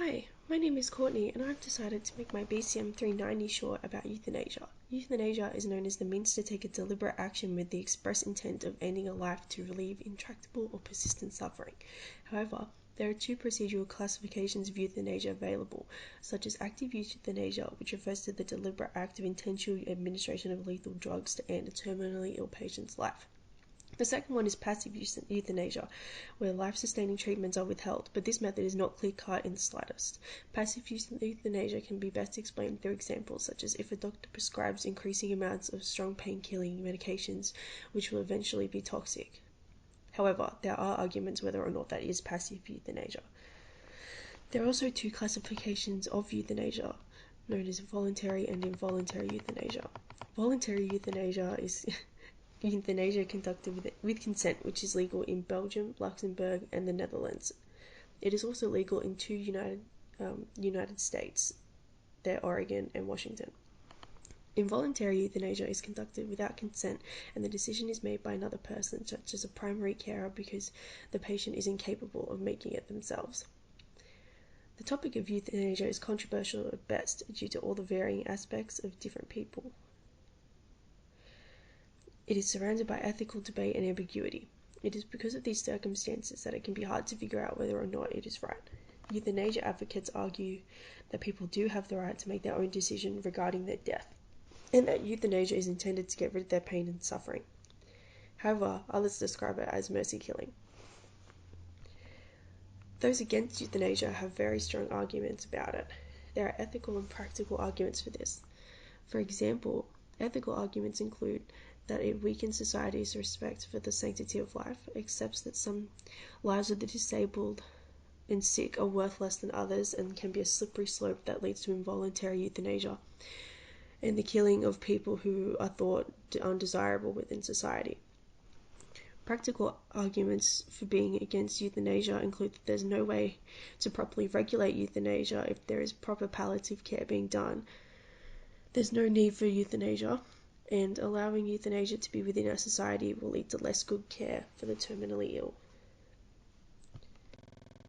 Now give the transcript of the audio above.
Hi, my name is Courtney and I've decided to make my BCM390 short about euthanasia. Euthanasia is known as the means to take a deliberate action with the express intent of ending a life to relieve intractable or persistent suffering. However, there are two procedural classifications of euthanasia available, such as active euthanasia, which refers to the deliberate act of intentional administration of lethal drugs to end a terminally ill patient's life. The second one is passive euthanasia, where life-sustaining treatments are withheld, but this method is not clear-cut in the slightest. Passive euthanasia can be best explained through examples such as if a doctor prescribes increasing amounts of strong pain-killing medications, which will eventually be toxic. However, there are arguments whether or not that is passive euthanasia. There are also two classifications of euthanasia, known as voluntary and involuntary euthanasia. Voluntary euthanasia is euthanasia conducted with consent, which is legal in Belgium, Luxembourg, and the Netherlands. It is also legal in two United States, they're Oregon and Washington. Involuntary euthanasia is conducted without consent, and the decision is made by another person, such as a primary carer, because the patient is incapable of making it themselves. The topic of euthanasia is controversial at best due to all the varying aspects of different people. It is surrounded by ethical debate and ambiguity. It is because of these circumstances that it can be hard to figure out whether or not it is right. Euthanasia advocates argue that people do have the right to make their own decision regarding their death, and that euthanasia is intended to get rid of their pain and suffering. However, others describe it as mercy killing. Those against euthanasia have very strong arguments about it. There are ethical and practical arguments for this. For example, ethical arguments include that it weakens society's respect for the sanctity of life, accepts that some lives of the disabled and sick are worth less than others, and can be a slippery slope that leads to involuntary euthanasia and the killing of people who are thought undesirable within society. Practical arguments for being against euthanasia include that there's no way to properly regulate euthanasia if there is proper palliative care being done. There's no need for euthanasia, and allowing euthanasia to be within our society will lead to less good care for the terminally ill.